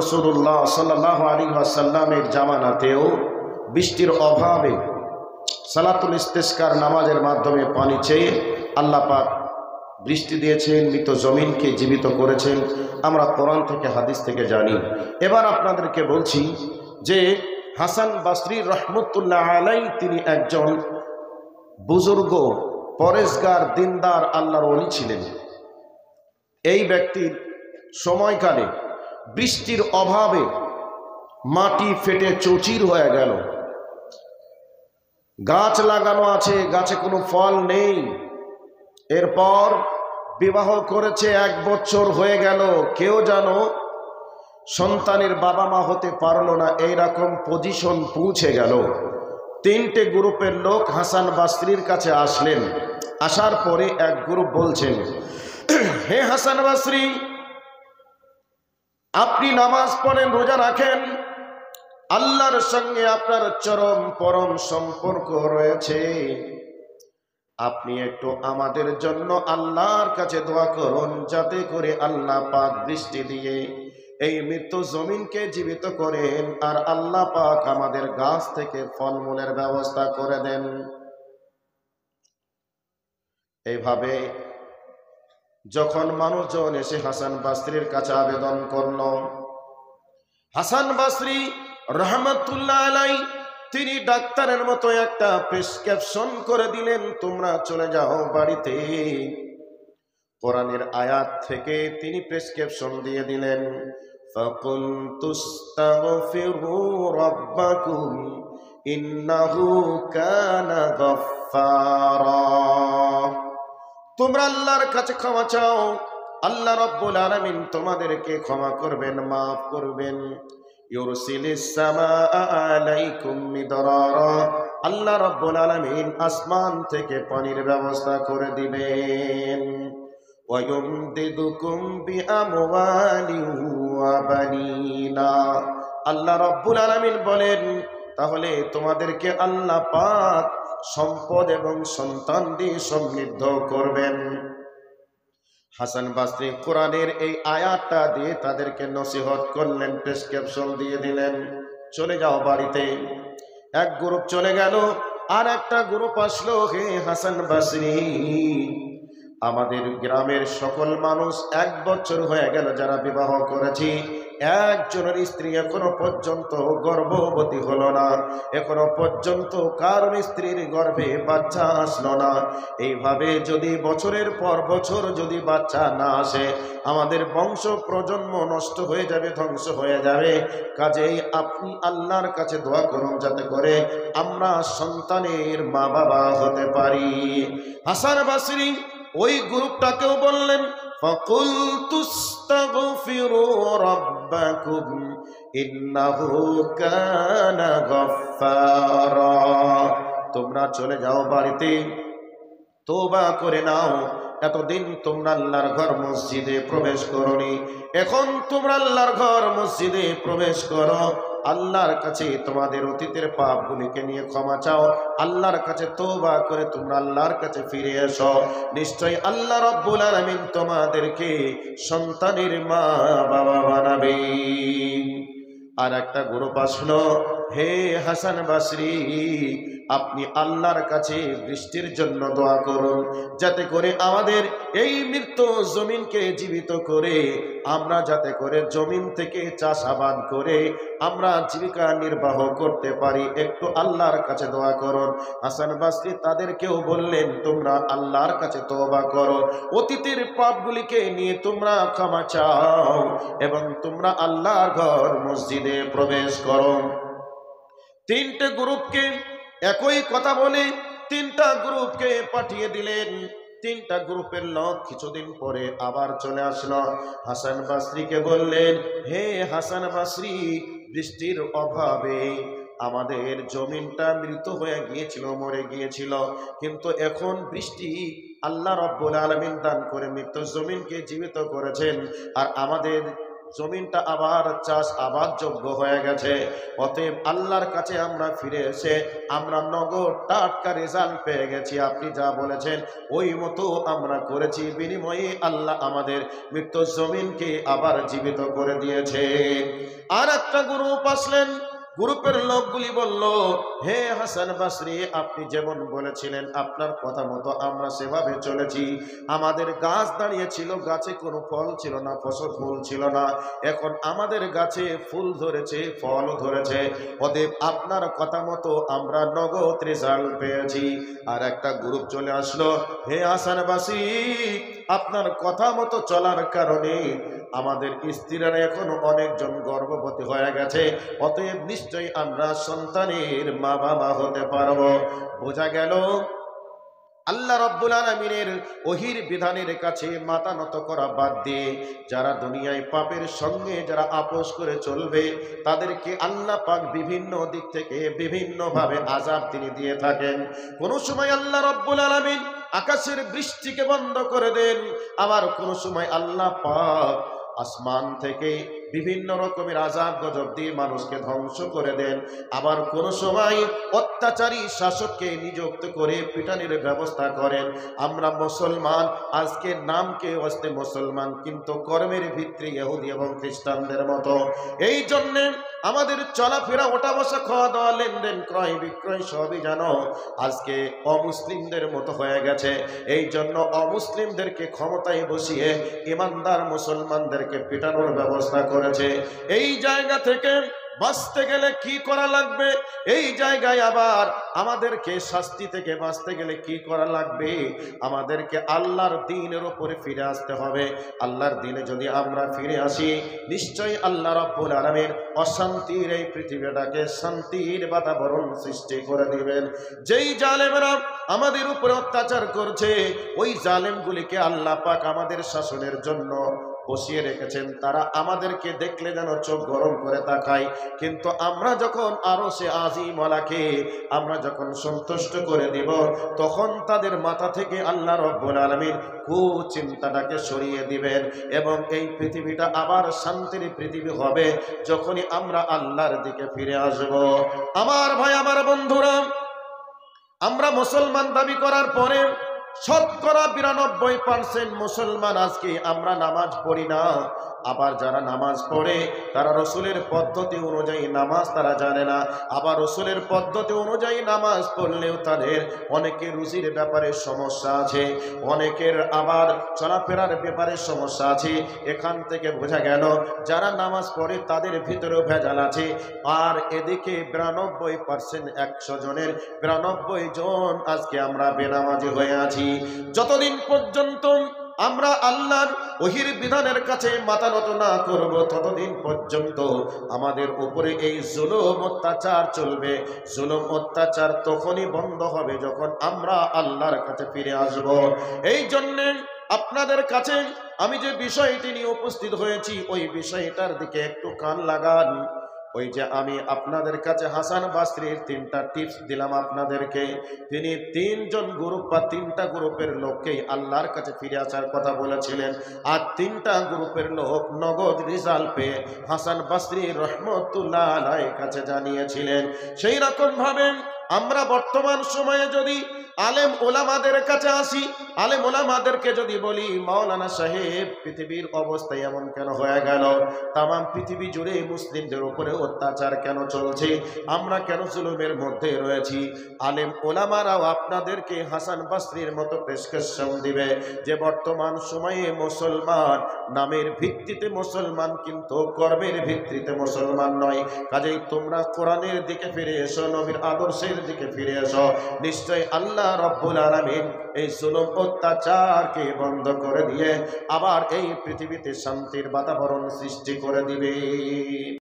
রাসূলুল্লাহ সাল্লাল্লাহু আলাইহি ওয়াসাল্লামের জামানাতেও বৃষ্টির অভাবে সালাতুল ইস্তিসকার নামাজের মাধ্যমে পানি চেয়ে আল্লাহ পাক বৃষ্টি দিয়েছেন, মৃত জমিনকে জীবিত করেছেন। আমরা কোরআন থেকে হাদিস থেকে জানি। এবার আপনাদেরকে বলছি যে হাসান বসরি রহমতুল্লাহ আলাইহি তিনি একজন বুজুর্গ, পরেজগার, দিনদার আল্লাহর ওলি ছিলেন। এই ব্যক্তির সময়কালে বৃষ্টির অভাবে মাটি ফেটে চৌচির হয়ে গেল। গাছ লাগানো আছে, গাছে কোনো ফল নেই। এরপর বিবাহ করেছে, 1 বছর হয়ে গেল, কেউ যেন সন্তানের বাবা মা হতে পারলো না। এইরকম পজিশন পৌঁছে গেল। 3টে গ্রুপের লোক হাসান বসরির কাছে আসলেন। আসার পরে এক গ্রুপ বলছেন, হে হাসান বসরি, আপনি নামাজ পড়েন, রোজা রাখেন, আল্লাহর সঙ্গে আপনার চরম পরম সম্পর্ক রয়েছে। আপনি একটু আমাদের জন্য আল্লাহর কাছে দোয়া করুন, যাতে করে আল্লাহ পাক বৃষ্টি দিয়ে এই মৃত্যু জমিনকে জীবিত করেন, আর আল্লাহ পাক আমাদের গাছ থেকে ফলমূলের ব্যবস্থা করে দেন। এইভাবে যখন মানুষজন এসে হাসান বসরির কাছে আবেদন করল, হাসান বসরি রহমতুল্লাহ আলাইহি তিনি ডাক্তারের মতো একটা প্রেসক্রিপশন করে দিলেন, তোমরা চলে যাও বাড়িতে। কোরআনের আয়াত থেকে তিনি প্রেসক্রিপশন দিয়ে দিলেন, ফাকুলতুস্তাগফিরু রাব্বাকুম ইন্নাহু কানা গফফারা। তোমরা আল্লাহর কাছে ক্ষমা চাও, আল্লাহ রাব্বুল আলামিন তোমাদেরকে ক্ষমা করবেন, মাফ করবেন। ইউরসিলিস সামাআ আলাইকুম মিদরারা, আল্লাহ রাব্বুল আলামিন আসমান থেকে পানির ব্যবস্থা করে দিবেন। ওয়া ইউমদিদুকুম বিআমওয়ালিন ওয়া বানিনা, আল্লাহ রাব্বুল আলামিন বলেন তাহলে তোমাদেরকে আল্লাহ পাক সম্পদ এবং সন্তান দিয়ে সমৃদ্ধ করবেন। হাসান বসরি কোরআনের এই আয়াতটা দিয়ে তাদেরকে নসিহত করলেন, প্রেসক্রিপশন দিয়ে দিলেন, চলে যাও বাড়িতে। এক গ্রুপ চলে গেল, আর একটা গ্রুপ আসলো, হে হাসান বসরি, আমাদের গ্রামের সকল মানুষ 1 বছর হয়ে গেল যারা বিবাহ করেছি, একজনের স্ত্রী এখনো পর্যন্ত গর্ভবতী হলো না, এখনো পর্যন্ত কারণ স্ত্রীর গর্ভে বাচ্চা আসলো না। এইভাবে যদি বছরের পর বছর যদি বাচ্চা না আসে, আমাদের বংশ প্রজন্ম নষ্ট হয়ে যাবে, ধ্বংস হয়ে যাবে। কাজেই আপনি আল্লাহর কাছে দোয়া করুন, যাতে করে আমরা সন্তানের মা বাবা হতে পারি। হাসান বসরি ওই গ্রুপটাকেও বললেন, ফাকুলতুস্তাগফিরু রাব্বাকুম ইন্নাহু কানা গফফারা, তোমরা চলে যাও বাড়িতে, তওবা করে নাও। এতদিন তোমরা আল্লাহর ঘর মসজিদে প্রবেশ করোনি, এখন তোমরা আল্লাহর ঘর মসজিদে প্রবেশ করো। আল্লাহর কাছে তোমাদের অতীতের পাপগুলিকে নিয়ে ক্ষমা চাও, আল্লাহর কাছে তওবা করে তোমরা আল্লাহর কাছে ফিরে এসো। নিশ্চয়ই আল্লাহ রাব্বুল আলামিন তোমাদেরকে সন্তানের মা বাবা বানাবেন। আর একটা গ্রুপ আসলো, হে হাসান বসরি, আপনি আল্লাহর কাছে বৃষ্টির জন্য দোয়া করুন, যাতে করে আমাদের এই মৃত্যু জমিনকে জীবিত করে আমরা যাতে করে জমিন থেকে চাষাবাদ করে আমরা জীবিকা নির্বাহ করতে পারি। একটু আল্লাহর কাছে দোয়া করুন। হাসান বসরি তাদেরকেও বললেন, তোমরা আল্লাহর কাছে তওবা করো, অতীতের পাপগুলিকে নিয়ে তোমরা ক্ষমা চাও, এবং তোমরা আল্লাহর ঘর মসজিদে প্রবেশ করো। 3টে গ্রুপকে একই কথা বলে 3টা গ্রুপকে পাঠিয়ে দিলেন। 3টা গ্রুপের লোক কিছুদিন পরে আবার চলে আসলো, হাসান বসরিকে বললেন, হে হাসান বসরি, বৃষ্টির অভাবে আমাদের জমিনটা মৃত হয়ে গিয়েছিল, মরে গিয়েছিল, কিন্তু এখন বৃষ্টি আল্লাহ রাব্বুল আলামিন দান করে মৃত জমিনকে জীবিত করেছেন, আর আমাদের জমিনটা আবার চাষ আবাদ যোগ্য হয়ে গেছে। অতএব আল্লাহর কাছে আমরা ফিরে এসে আমরা নগদ টাটকা রেজাল্ট পেয়ে গেছি। আপনি যা বলেছেন ওই মতো আমরা করেছি, বিনিময়ে আল্লাহ আমাদের মৃত্যু জমিনকে আবার জীবিত করে দিয়েছে। আর একটা গ্রুপ আসলেন, গ্রুপের লোকগুলি বলল, হে হাসান বসরি, আপনি যেমন বলেছিলেন আপনার কথা মতো আমরা সেভাবে চলেছি। আমাদের গাছ দাঁড়িয়েছিল, গাছে কোনো ফল ছিল না, ফসল ফুল ছিল না, এখন আমাদের গাছে ফুল ধরেছে, ফল ধরেছে। অতএব আপনার কথা মতো আমরা নগদ রেজাল্ট পেয়েছি। আর একটা গ্রুপ চলে আসলো, হে হাসান বসরি, আপনার কথা মতো চলার কারণে আমাদের স্ত্রীরা এখন অনেকজন গর্ভবতী হয়ে গেছে, অতএব নিশ্চয়ই আমরা সন্তানের মা বাবা হতে পারবো। বোঝা গেল আল্লাহ রাব্বুল আলামিনের ওহির বিধানের কাছে মাথা নত করা বাদ দিয়ে যারা দুনিয়ায় পাপের সঙ্গে যারা আপোষ করে চলবে তাদেরকে আল্লাহ পাক বিভিন্ন দিক থেকে বিভিন্নভাবে আযাব তিনি দিয়ে থাকেন। কোনো সময় আল্লাহ রাব্বুল আলামিন আকাশের বৃষ্টিকে বন্ধ করে দেন, আবার কোনো সময় আল্লাহ পাক আসমান থেকে বিভিন্ন রকমের আযাব গজব দিয়ে মানুষকে ধ্বংস করে দেন। আবার কোন সময় অত্যাচারী শাসককে নিযুক্ত করে পিটানির ব্যবস্থা করেন। আমরা মুসলমান, আজকে নামকে হস্তে মুসলমান, কিন্তু কর্মের ভিত্তি ইহুদি এবং খ্রিস্টানদের মতো। এই জন্যে আমাদের চলাফেরা, ওঠা বসা, খাওয়া দাওয়া, লেনদেন, ক্রয় বিক্রয় সবই জানো আজকে অমুসলিমদের মতো হয়ে গেছে। এই জন্য অমুসলিমদেরকে ক্ষমতায় বসিয়ে ইমানদার মুসলমানদেরকে পিটানোর ব্যবস্থা করেছে। এই জায়গা থেকে বাঁচতে গেলে কি করা লাগবে, এই জায়গায় আবার আমাদেরকে শাস্তি থেকে বাঁচতে গেলে কি করা লাগবে, আমাদেরকে আল্লাহর দ্বীনের উপরে ফিরে আসতে হবে। আল্লাহর দ্বীনে যদি আমরা ফিরে আসি, নিশ্চয়ই আল্লাহ রাব্বুল আলামিন অশান্তির এই পৃথিবীটাকে শান্তির বাতাবরণ সৃষ্টি করে দিবেন। যেই জালেমরা আমাদের উপরে অত্যাচার করছে, ওই জালেমগুলিকে আল্লাহ পাক আমাদের শাসনের জন্য বসিয়ে রেখেছেন। তারা আমাদেরকে দেখলে যেন চোখ গরম করে তাকায়, কিন্তু আমরা যখন আরশে আজিমওয়ালাকে আমরা যখন সন্তুষ্ট করে দিব, তখন তাদের মাথা থেকে আল্লাহ রাব্বুল আলামিন কুচিন্তাটাকে সরিয়ে দিবেন এবং এই পৃথিবীটা আবার শান্তির পৃথিবী হবে যখনই আমরা আল্লাহর দিকে ফিরে আসব। আমার ভাই, আমার বন্ধুরা, আমরা মুসলমান দাবি করার পরে শতকরা ৯২% মুসলমান আজকে আমরা নামাজ পড়ি না। আবার যারা নামাজ পড়ে তারা রসুলের পদ্ধতি অনুযায়ী নামাজ তারা জানে না। আবার রসুলের পদ্ধতি অনুযায়ী নামাজ পড়লেও তাদের অনেকের রুজির ব্যাপারে সমস্যা আছে, অনেকের আবার চলাফেরার ব্যাপারে সমস্যা আছে। এখান থেকে বোঝা গেল যারা নামাজ পড়ে তাদের ভিতরেও ভেজাল আছে। আর এদিকে ৯২%, ১০০ জনের ৯২ জন আজকে আমরা বেনামাজি হয়ে আছি। যতদিন পর্যন্ত আমরা আল্লাহর ওহির বিধানের কাছে মাথা নত না করব, ততদিন পর্যন্ত আমাদের উপরে এই জুলুম অত্যাচার চলবে। জুলুম অত্যাচার তখনই বন্ধ হবে যখন আমরা আল্লাহর কাছে ফিরে আসব। এই জন্যে আপনাদের কাছে আমি যে বিষয়টি নিয়ে উপস্থিত হয়েছি, ওই বিষয়টার দিকে একটু কান লাগান। ওই যে আমি আপনাদের কাছে হাসান বসরির 3টা টিপস দিলাম আপনাদেরকে, তিনি 3জন গ্রুপ বা 3টা গ্রুপের লোককেই আল্লাহর কাছে ফিরে আসার কথা বলেছিলেন। আর 3টা গ্রুপের লোক নগদ রেজাল্ট পেয়ে হাসান বসরি রহমতুল্লাহ আলাইহির কাছে জানিয়েছিলেন। সেই রকম ভাবে আমরা বর্তমান সময়ে যদি আলেম ওলামাদের কাছে আসি, আলেম ওলামাদেরকে যদি বলি, মাওলানা সাহেব পৃথিবীর অবস্থা এমন কেন হয়ে গেল, তাম পৃথিবী জুড়ে মুসলিমদের উপরে অত্যাচার কেন চলছে, আমরা কেন জুলুমের মধ্যে রয়েছি, আলেম ওলামারাও আপনাদেরকে হাসান বসরির মতো প্রেসক্রিপশন দিবে যে বর্তমান সময়ে মুসলমান নামের ভিত্তিতে মুসলমান, কিন্তু কর্মের ভিত্তিতে মুসলমান নয়। কাজেই তোমরা কোরআনের দিকে ফিরে এসো, নবীর আদর্শের দিকে ফিরে এসো। নিশ্চয় আল্লাহ রাব্বুল আলামিন এই জুলুম অত্যাচারকে বন্ধ করে দিয়ে আবার এই পৃথিবীতে শান্তির বাতাবরণ সৃষ্টি করে দিবে।